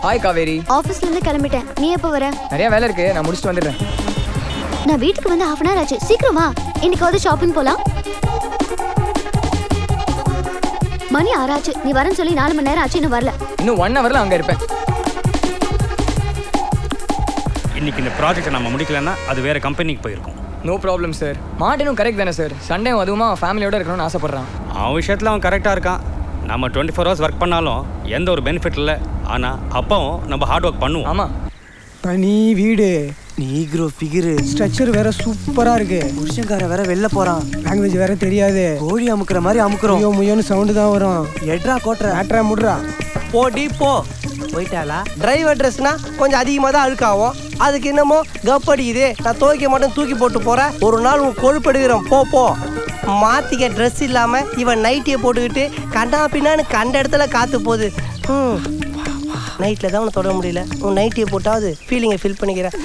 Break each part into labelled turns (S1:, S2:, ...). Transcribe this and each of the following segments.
S1: Hi Kaveri.
S2: ஆபீஸ்ல இருந்து கிளம்பிட்டேன். நீ எப்போ வர?
S1: நிறைய வேலை இருக்கு, நான் முடிச்சுட்டு வந்துடுறேன்.
S2: நான் வீட்டுக்கு வந்து 1/2 hour ஆச்சு. சீக்கிரமா இன்னைக்கு ஷாப்பிங் போலாம். மணி 6 ஆச்சு. நீ வரேன்னு சொல்லி 4 மணி நேரம் ஆச்சு, இன்னும் வரல.
S1: இன்னும் 1 hourல அங்க இருப்பேன்.
S3: இன்னைக்கு இந்த ப்ராஜெக்டை நம்ம முடிக்கலன்னா அது வேற கம்பெனிக்கு போயிருக்கும்.
S1: No problem sir. மார்டினும் கரெக்ட் தானே சார்? சண்டே அதுவுமா ஃபேமிலியோட இருக்கணும்னு ஆசைப்படுறான்.
S3: அவன் விஷயத்தில் அவன் கரெக்டாக இருக்கான். நம்ம 24 hours ஒர்க் பண்ணாலும் எந்த ஒரு பெனிஃபிட் இல்லை. ஆனால் அப்பவும் நம்ம ஹார்ட் ஒர்க் பண்ணுவோம்.
S1: ஆமாம்.
S4: தனி வீடு, நீக்ரோ ஃபிகரு, ஸ்ட்ரக்சர் வேற சூப்பரா இருக்கு.
S5: புருஷன்கார வேற வெளில போறான்.
S4: லாங்குவேஜ் வேற தெரியாது.
S5: கோழி அமுக்குற மாதிரி அமுக்குறோம்.
S4: ஐயோ முயோன்னு சவுண்டு தான் வரும்.
S5: எட்ரா கோட்ரா
S4: ஆட்ரா முட்ரா.
S5: போடி போ. போயிட்டாளா? டிரைவர் ட்ரெஸ்னா கொஞ்சம் அதிகமாக தான் அழுக்காகும். அதுக்கு என்னமோ கப்படிக்குது. நான் துவைக்க மாட்டேன், தூக்கி போட்டு போறேன். ஒரு நாள் உன் கொழுப்படுகிறோம். போ போ. மாத்திக்க ட்ரெஸ் இல்லாம இவன் நைட்டியை போட்டுக்கிட்டு கண்டா பின்னான்னு கண்ட இடத்துல காத்து போகுது. நைட்டில் தான் உன்னை தொட முடியல. உன் நைட்டியை போட்டாவது ஃபீலிங்கை ஃபீல் பண்ணிக்கிறேன்.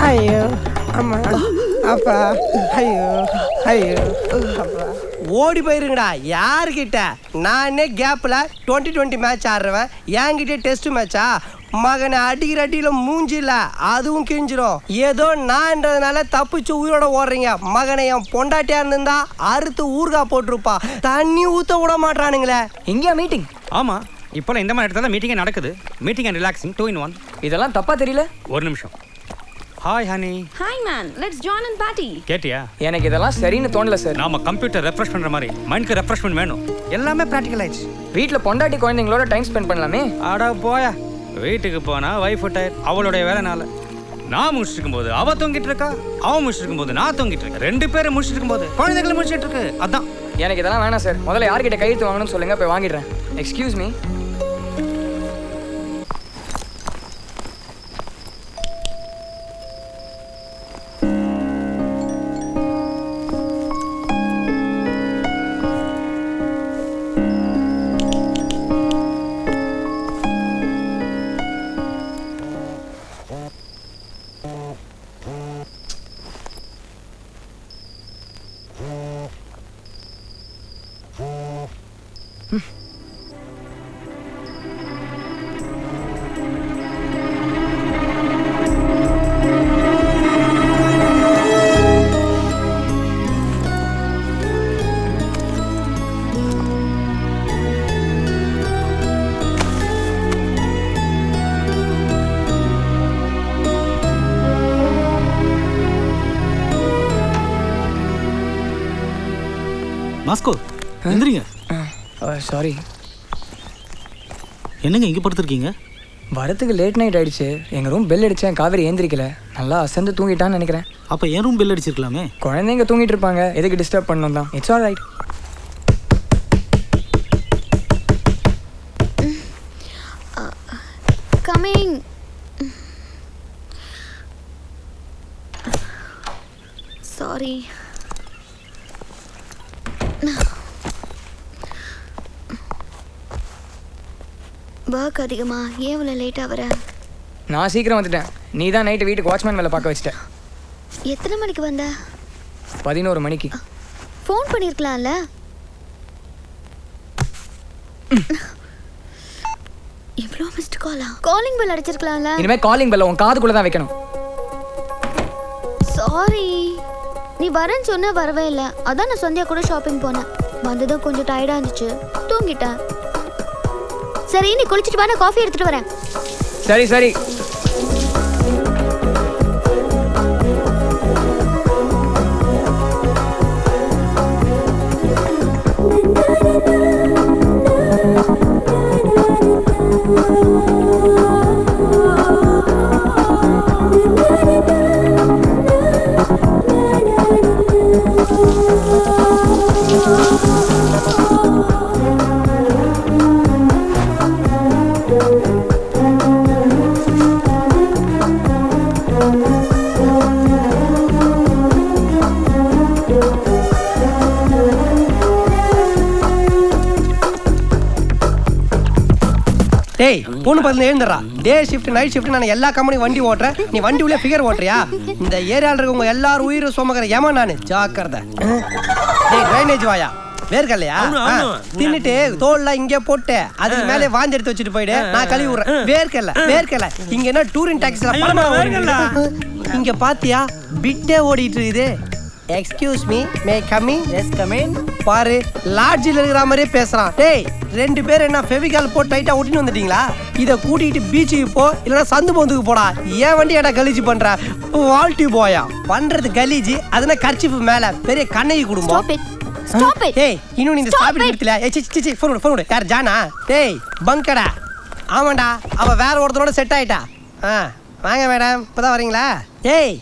S4: ஐயோ அம்மா அப்பா ஐயோ ஐயோ அப்பா.
S5: ஓடி போயிருங்கடா. யாருக்கிட்ட? நானே கேப்பில் 2020 மேட்ச் ஆடுறவன். என்கிட்ட டெஸ்ட் மேட்சா? மகனை அடிக்கிற அடியில் மூஞ்சில்ல அதுவும் கிழிஞ்சிரும். ஏதோ நான்றதுனால தப்பிச்சு உயிரோட ஓடுறீங்க. மகனை என் பொண்டாட்டியா இருந்திருந்தா அறுத்து ஊர்கா போட்டிருப்பா. தண்ணி ஊற்ற விட மாட்டானுங்களே.
S1: எங்கேயா மீட்டிங்?
S3: ஆமாம், இப்போலாம் இந்த மாதிரி இடத்துல மீட்டிங்கே நடக்குது. Meeting and relaxing 2 in 1.
S1: இதெல்லாம் தப்பா தெரியல?
S3: ஒரு நிமிஷம். Hi honey.
S6: Hi man, let's join in party.
S3: கேட்டியா?
S1: எனக்கு இதெல்லாம் சரின்னு தோணல சார்.
S3: நாம கம்ப்யூட்டர் ரெஃப்ரெஷ் பண்ணுற மாதிரி மைண்டுக்கு ரெஃப்ரெஷ்மெண்ட் வேணும். எல்லாமே ப்ராக்டிக்கல் ஆயிடுச்சு.
S1: வீட்டில் பொண்டாட்டி குழந்தைங்களோட டைம் ஸ்பெண்ட் பண்ணலாமே.
S3: ஆடா போயா. வீட்டுக்கு போனா வைஃப் டயர். அவளுடைய வேலைனால நான் முடிச்சுட்டு இருக்கும்போது அவ தூங்கிட்டு இருக்கா, அவன் முடிச்சுட்டு இருக்கும்போது நான் தூங்கிட்டு இருக்கேன். 2 பேரும் முடிச்சுட்டு இருக்கும்போது குழந்தைகளும் முடிச்சிட்டு இருக்கு. அதான்
S1: எனக்கு இதெல்லாம் வேணாம் சார். முதல்ல யார்கிட்ட கையெழுத்து வாங்கணும்னு சொல்லுங்க, போய் வாங்கிடுறேன். Excuse me.
S7: மாஸ்கோ எந்திரிங்க.
S1: சாரி.
S7: என்னங்க இங்கே படுத்துருக்கீங்க?
S1: வரத்துக்கு லேட் நைட் ஆயிடுச்சு. எங்கள் ரூம் பெல் அடித்தேன், காவேரி ஏந்திரிக்கல. நல்லா அசந்து தூங்கிட்டான்னு நினைக்கிறேன்.
S7: அப்போ என் ரூம் பெல் அடிச்சிருக்கலாமே.
S1: குழந்தைங்க தூங்கிட்டு இருப்பாங்க, எதுக்கு டிஸ்டர்ப் பண்ணணும் தான். It's all right.
S2: Coming. Sorry. Work அதிகமா? ஏன் இவ்வளோ லேட்டாக வர?
S1: நான் சீக்கிரம் வந்துட்டேன். நீ தான் நைட்டு வீட்டுக்கு வாட்ச்மேன் வேலை பார்க்க வச்சிட்ட.
S2: எத்தனை மணிக்கு வந்த?
S1: 11 மணிக்கு.
S2: ஃபோன் பண்ணியிருக்கலாம்ல. இவ்வளோ மிஸ்ட் காலா? காலிங் பெல் அடிச்சிருக்கலாம்ல.
S1: இனிமேல் காலிங் பெல்ல உன் காதுக்குள்ளே தான் வைக்கணும்.
S2: சாரி. நீ வரேன்னு சொன்ன வரவே இல்லை. அதான் நான் சந்தியா கூட ஷாப்பிங் போனேன். வந்ததும் கொஞ்சம் டயர்டாக இருந்துச்சு, தூங்கிட்டேன். சரி, நீ குளிச்சுட்டு வா, நான் காஃபி எடுத்துட்டு வரேன்.
S1: சரி சரி.
S5: பொண்ணு பதில் எழுந்துடுறா. டே ஷிஃப்ட் நைட் ஷிஃப்ட் நான் எல்லா கம்பெனியும் வண்டி ஓட்டுறேன். நீ வண்டி உள்ள ஃபிகர் ஓட்டுறியா? இந்த ஏரியாவில் இருக்கவங்க எல்லாரும் உயிர் சுமக்கிற ஏமா நான் ஜாக்கிரதை. டேய் ட்ரைனேஜ் வாயா வேர்க்கலையா தின்னுட்டு தோல்லாம் இங்கே போட்டு அதுக்கு மேலே வாந்தி எடுத்து வச்சுட்டு போயிடு. நான் கழுவி விடுறேன். வேர்க்கல இங்க என்ன டூரிங் டாக்ஸில இங்க பாத்தியா பிட்டே ஓடிட்டு இருக்குது. Excuse me may coming? Yes coming. பாரு லாட்ஜில் இருக்கிற மாதிரியே பேசுறான். டேய் 2 பேர் என்ன ஃபெவிகால் போட்டு டைட்டா ஒட்டின்னு வந்துட்டீங்களா? இதை கூட்டிகிட்டு பீச்சுக்கு போ, இல்லைன்னா சந்து போந்துக்கு போடா. ஏன் வண்டி ஏடா கலீஜி பண்ற? வால்ட்டி போயா பண்றது கலீஜி. அதுனா கர்ச்சிப்பு மேல பெரிய கண்ணகி குடும்பம். ஏய் இன்னும் நீ இந்த ஸ்டாப் எடுத்துல. ஏய் ஃபோன் யார் ஜானா? டேய் பங்கடா. ஆமாண்டா அவ வேற ஒருத்தரோட செட் ஆயிட்டா. வாங்க மேடம் இப்பதான் வரீங்களா? ஏய்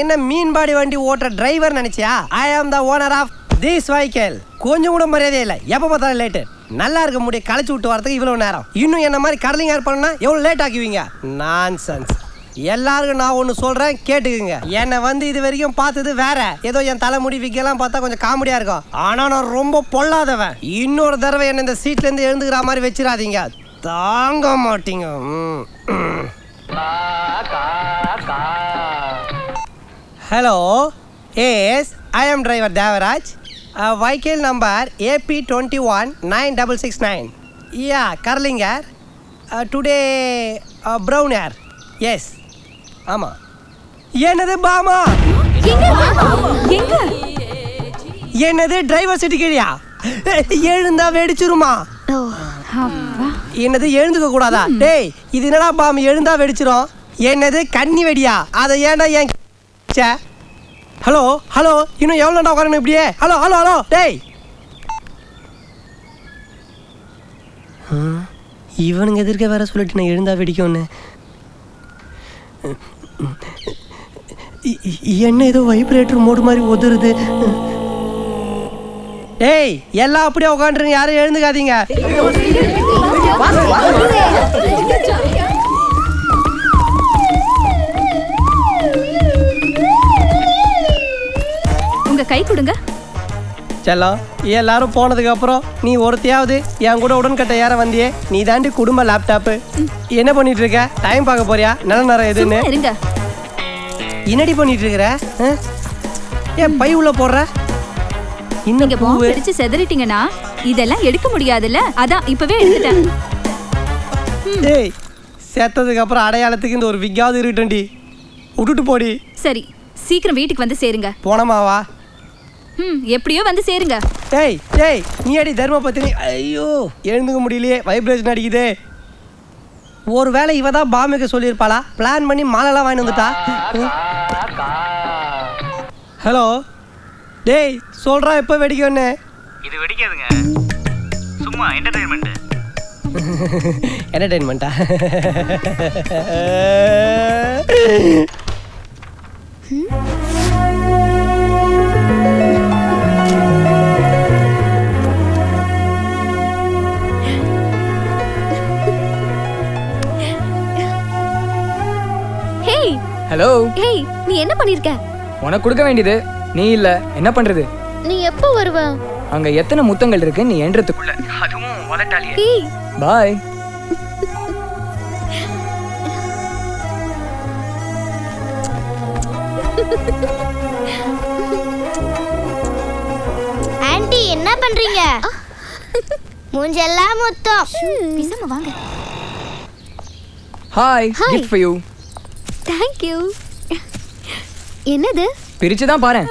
S5: என்ன மீன்பாடி வண்டி ஓட்டுற டிரைவர் நினைச்சியா? I am the owner of this vehicle. கொஞ்சம் கூட மரியாதை இல்லை. எப்போ பார்த்தாலும் லேட்டு. நல்லா இருக்க முடிய களைச்சி விட்டு வரதுக்கு இவ்வளவு நேரம். இன்னும் என்ன மாதிரி கடலிங் ஏர் பண்ணா எவ்வளவு லேட் ஆக்குவீங்க? நான்சென்ஸ். எல்லாருக்கும் நான் ஒன்று சொல்றேன் கேட்டுக்குங்க. என்னை வந்து இது வரைக்கும் பார்த்தது வேற. ஏதோ என் தலைமுடி விக்கெல்லாம் பார்த்தா கொஞ்சம் காமெடியா இருக்கும். ஆனா நான் ரொம்ப பொல்லாதவன். இன்னொரு தடவை என்ன இந்த சீட்ல இருந்து எழுந்துக்கிற மாதிரி வச்சிடாதீங்க. தாங்க மாட்டீங்க. Hello, yes, I am driver Devaraj. Vehicle number AP219669. Yeah, curling hair. Today brown hair. Yes. ஆமா. என்னது பாமா? என்னது டிரைவர் சீட் கேடியா? எழுந்தா வெடிச்சிருமா? என்னது எழுந்துக்க கூடாதா? டேய் இது என்னடா பாம் எழுந்தா வெடிச்சிரும். என்னது கண்ணி வெடியா? அதை ஏன்டா ஏன் ஹலோ இன்னும் எவ்வளோடா உட்காரணும் இப்படியே? ஹலோ டேய் இவனுங்க எதிர்க்க வேற சொல்லிட்டு நான் எழுந்தா வெடிக்கும்னு. என்ன ஏதோ வைப்ரேட்டர் மோடு மாதிரி ஒதுருது. ஏய் எல்லாம் அப்படியே உட்காந்துருங்க. யாரும் எழுந்துக்காதீங்க.
S6: உங்க கை கொடுங்க.
S5: செல்லம் எல்லாரும் போனதுக்கு அப்புறம் நீ ஒருத்தையாவது என் கூட உடன்கட்டை ஏற வந்தியே. நீ தாண்டி குடும்ப லேப்டாப்பு. என்ன பண்ணிட்டு இருக்க? டைம் பார்க்க போறியா? நல்ல நேரம் எதுன்னு
S6: இருங்க.
S5: என்னடி பண்ணிட்டு இருக்கிற? ஏன் பை உள்ள போடுற?
S6: நீங்க பாம்பு அடிச்சு செதறிட்டீங்கன்னா இதெல்லாம் எடுக்க முடியாதுல்ல. அதான் இப்பவே எடுத்துட்டேன்.
S5: டேய் செத்ததுக்கு அப்புறம் அடையாளத்துக்கு இந்த ஒரு விக்காவது இருக்கட்டும்டி. விட்டுட்டு போடி.
S6: சரி சீக்கிரம் வீட்டுக்கு வந்து சேருங்க.
S5: போனமாவா?
S6: எப்படியோ வந்து சேருங்க.
S5: டேய் நீ அடி தர்ம பத்தினி. ஐயோ எழுந்துக்க முடியலையே. வைப்ரேஷன் அடிக்குதே. ஒரு வேளை இவ தான் பாம்புக்கு சொல்லியிருப்பாளா? பிளான் பண்ணி மாலைலாம் வாங்கி வந்துட்டா. ஹலோ டேய் சொல்றா எப்போ வெடிக்கும்னு?
S3: இது வெடிக்காதுங்க, சும்மா என்டர்டெயின்மெண்ட்.
S5: என்டர்டெயின்மெண்ட்டா?
S1: ஹலோ.
S2: ஹேய் நீ என்ன பண்ணிருக்க?
S1: உனக்கு கொடுக்க வேண்டியது நீ இல்ல. என்ன பண்றது?
S2: நீ எப்போ வருவ?
S1: அங்க எத்தனை முத்தங்கள் இருக்கு நீ என்றதுக்குள்ள. அதுவும் வளட்டாலியே.
S2: ஹேய்
S1: பாய்.
S2: ஆன்ட்டி என்ன பண்றீங்க? மூஞ்செல்லாம் முத்தம். பிசமா வாங்க.
S1: Hi, gift for you.
S2: Thank you. என்னது?
S1: பிரிச்சு தான் பாரு.